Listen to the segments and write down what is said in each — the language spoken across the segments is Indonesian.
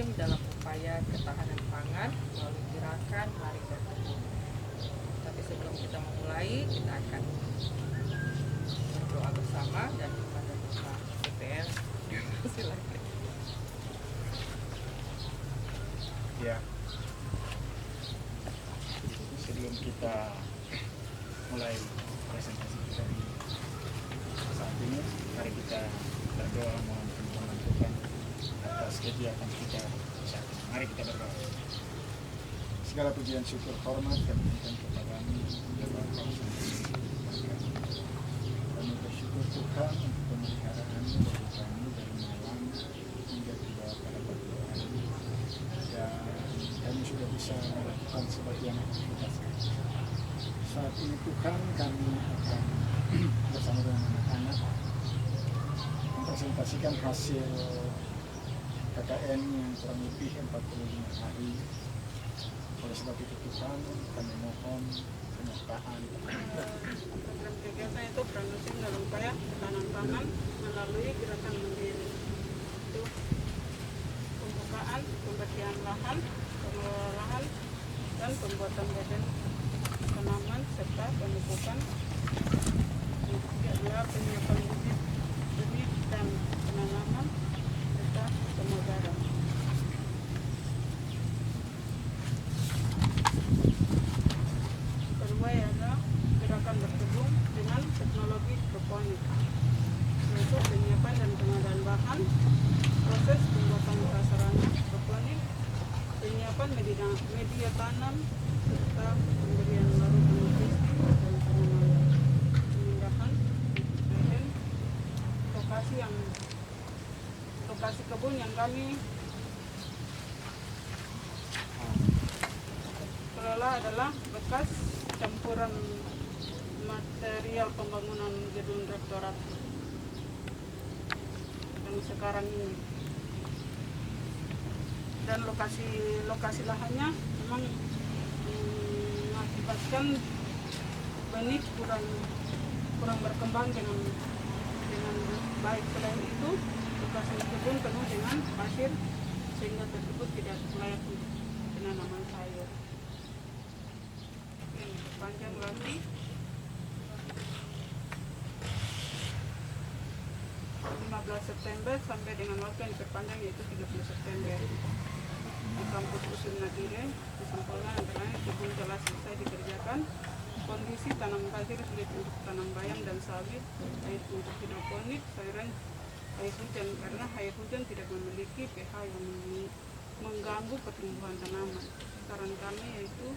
tim dalam upaya ketahanan pangan melalui gerakan Mari Berkebun. Tapi sebelum kita memulai, kita akan berdoa bersama dan kepada Bapak DPR. Silakan. Ya, sebelum kita mulai presentasi kita di saat ini, mari kita berdoa mohon Tuhan atas kegiatan kita saat ini. Mari kita berdoa. Segala pujian, syukur, hormat kami berikan kepada-Mu, ya Bapa kami bersyukur Tuhan untuk pemeliharaan-Mu bagi kami dari malam hingga tiba pada pagi hari. Dan kami sudah bisa melakukan sebagian aktivitas. Saat ini Tuhan kami akan bersama dengan anak-anak mempresentasikan hasil KKN yang kurang lebih 45 hari. Oleh sebab itu Tuhan kami mohon penyertaan. Program kegiatan itu berlangsung dalam upaya ketahanan pangan melalui gerakan mandiri. Itu pembukaan, pemberian lahan, pengelola lahan, dan pembuatan badan tanaman serta pemupukan. Yang adalah penyiapan bibit benih dan penanaman serta pemagaran. Kedua adalah gerakan berkebun dengan teknologi hidroponik, yaitu penyiapan dan pengadaan bahan, proses pembuatan prasarana hidroponik, penyiapan media tanam, serta pemberian larut nutrisi dan tanaman, pemindahan badan lokasi kebun yang kami kelola adalah bekas campuran material pembangunan gedung rektorat yang sekarang ini. Dan lokasi lahannya memang mengakibatkan benih kurang berkembang dengan baik. Selain itu, lokasi kebun penuh dengan pasir sehingga tersebut tidak layak untuk penanaman sayur. Panjang lagi 15 September sampai dengan waktu yang diperpanjang yaitu 30 September di kampus Usul Nagire. Disimpulkan antara lain kebun telah selesai dikerjakan, kondisi tanam pasir sulit untuk tanam bayam dan sawit, air untuk hidroponik, sayuran air hujan karena air hujan tidak memiliki pH yang mengganggu pertumbuhan tanaman. Saran kami yaitu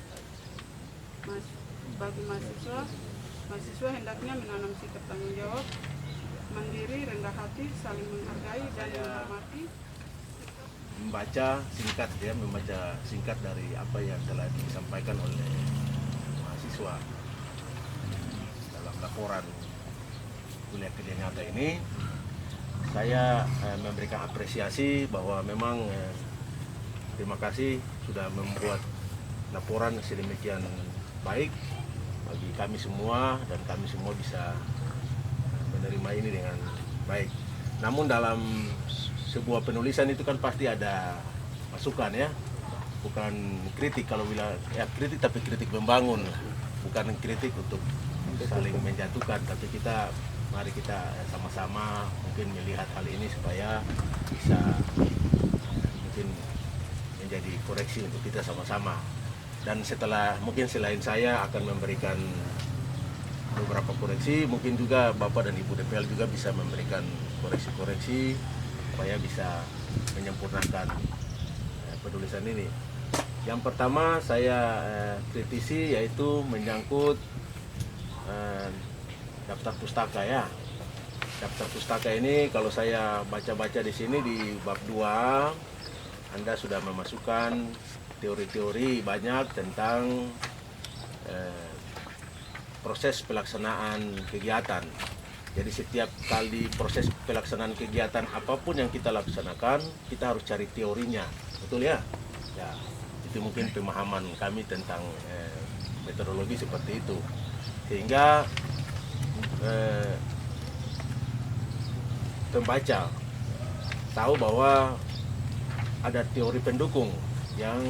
bagi mahasiswa hendaknya menanam sikap tanggung jawab, mandiri, rendah hati, saling menghargai dan menghormati. Membaca singkat dari apa yang telah disampaikan oleh mahasiswa dalam laporan kuliah kerja nyata ini. Saya memberikan apresiasi bahwa memang terima kasih sudah membuat laporan sedemikian baik bagi kami semua dan kami semua bisa menerima ini dengan baik. Namun dalam sebuah penulisan itu kan pasti ada masukan ya, bukan kritik. Kalau bilang ya kritik, tapi kritik membangun, bukan kritik untuk saling menjatuhkan. Tapi mari kita sama-sama mungkin melihat hal ini supaya bisa mungkin menjadi koreksi untuk kita sama-sama. Dan mungkin selain saya akan memberikan beberapa koreksi, mungkin juga Bapak dan Ibu DPL juga bisa memberikan koreksi-koreksi supaya bisa menyempurnakan penulisan ini. Yang pertama saya kritisi yaitu menyangkut daftar pustaka ya. Daftar pustaka ini kalau saya baca-baca di sini di bab 2 Anda sudah memasukkan teori-teori banyak tentang proses pelaksanaan kegiatan. Jadi setiap kali proses pelaksanaan kegiatan apapun yang kita laksanakan, kita harus cari teorinya, betul ya? Ya, itu mungkin pemahaman kami tentang metodologi seperti itu. Sehingga pembaca tahu bahwa ada teori pendukung yang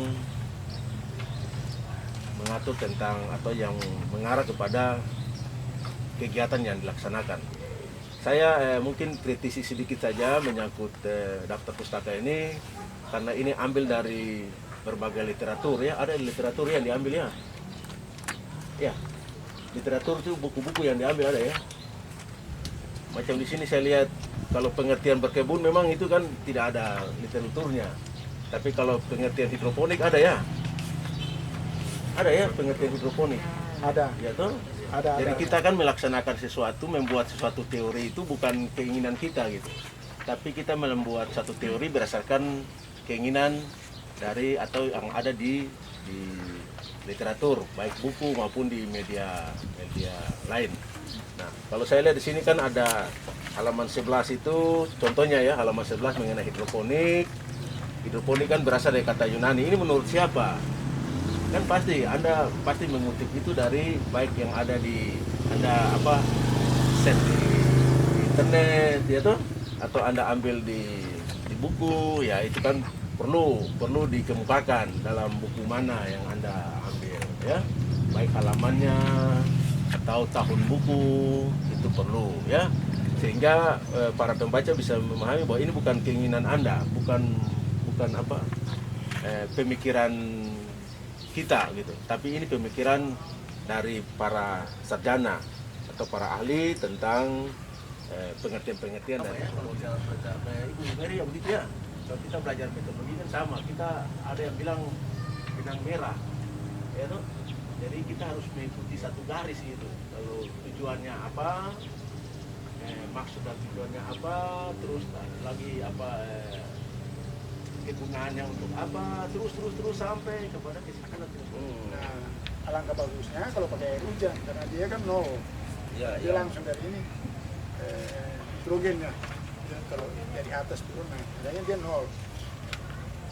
mengatur tentang atau yang mengarah kepada kegiatan yang dilaksanakan. Saya mungkin kritisi sedikit saja menyangkut daftar pustaka ini, karena ini ambil dari berbagai literatur ya, ada literatur yang diambil ya. Ya, literatur itu buku-buku yang diambil ada ya. Macam di sini saya lihat kalau pengertian berkebun memang itu kan tidak ada literaturnya. Tapi kalau pengertian hidroponik ada ya. Ada ya pengertian hidroponik. Ada. Ya toh? Ada. Jadi kita kan melaksanakan sesuatu, membuat sesuatu teori itu bukan keinginan kita gitu. Tapi kita membuat satu teori berdasarkan keinginan dari atau yang ada di literatur, baik buku maupun di media lain. Nah, kalau saya lihat di sini kan ada halaman 11 itu contohnya ya, halaman 11 mengenai hidroponik. Hidroponik kan berasal dari kata Yunani. Ini menurut siapa? Kan pasti Anda pasti mengutip itu dari baik yang ada di set di internet ya toh, atau Anda ambil di buku ya, itu kan perlu dikemukakan dalam buku mana yang Anda ambil ya, baik halamannya atau tahun buku, itu perlu ya, sehingga para pembaca bisa memahami bahwa ini bukan keinginan Anda, bukan pemikiran kita gitu, tapi ini pemikiran dari para sarjana atau para ahli tentang pengertian-pengertian dari Ibu Mary ya begitu ya. Kalau kita belajar metodologi kan sama, kita ada yang bilang benang merah ya toh? Jadi kita harus mengikuti satu garis gitu. Kalau tujuannya apa, maksud dan tujuannya apa, terus lagi kegunaannya untuk apa, terus sampai kepada kesempurnaan. Nah, alangkah bagusnya kalau pakai air hujan, karena dia kan nol. Dia langsung dari ini nitrogennya. Dan kalau dari atas turun, nah makanya dia nol.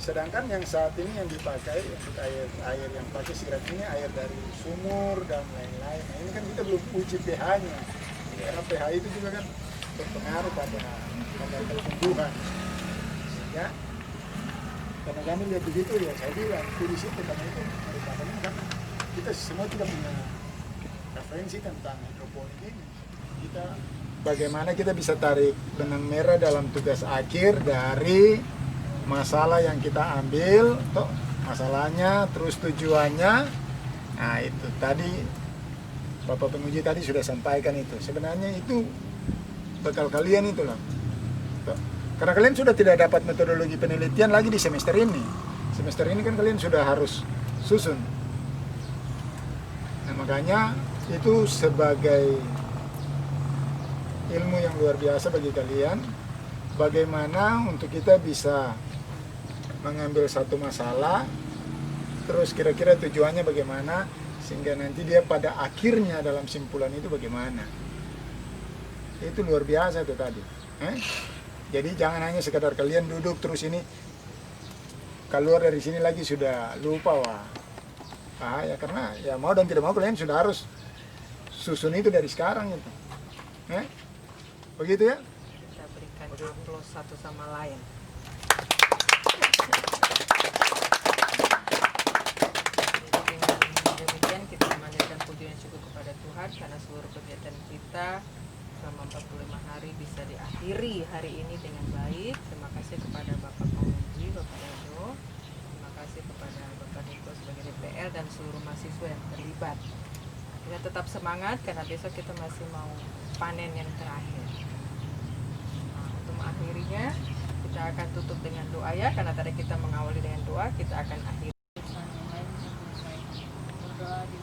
Sedangkan yang saat ini yang dipakai untuk air yang pakai sirat ini air dari sumur dan lain-lain. Nah, ini kan kita belum uji pH-nya. Karena pH itu juga kan berpengaruh pada pertumbuhan. Ya. Karena kami lihat begitu ya, saya bilang di situ karena itu daripadanya karena kita semua tidak punya referensi tentang hidroponik ini. Bagaimana kita bisa tarik benang merah dalam tugas akhir dari masalah yang kita ambil, toh masalahnya, terus tujuannya. Nah itu tadi Bapak penguji tadi sudah sampaikan itu. Sebenarnya itu bekal kalian itu loh. Karena kalian sudah tidak dapat metodologi penelitian lagi di semester ini. Semester ini kan kalian sudah harus susun. Nah, makanya itu sebagai ilmu yang luar biasa bagi kalian. Bagaimana untuk kita bisa mengambil satu masalah, terus kira-kira tujuannya bagaimana, sehingga nanti dia pada akhirnya dalam simpulan itu bagaimana. Itu luar biasa itu tadi. Jadi jangan hanya sekadar kalian duduk terus ini keluar dari sini lagi sudah lupa, wah bahaya, karena ya mau dan tidak mau kalian sudah harus susun itu dari sekarang itu. Begitu ya? Kita berikan aplaus satu sama lain. Dengan demikian kita memanjatkan puji yang cukup kepada Tuhan karena seluruh kegiatan kita selama 45 hari bisa diakhiri hari ini dengan baik. Terima kasih kepada Bapak Penguji, Bapak Edo. Terima kasih kepada Bapak Niko sebagai DPR dan seluruh mahasiswa yang terlibat. Kita tetap semangat karena besok kita masih mau panen yang terakhir. Nah, untuk mengakhirinya kita akan tutup dengan doa ya, karena tadi kita mengawali dengan doa, kita akan akhiri. Berdoa di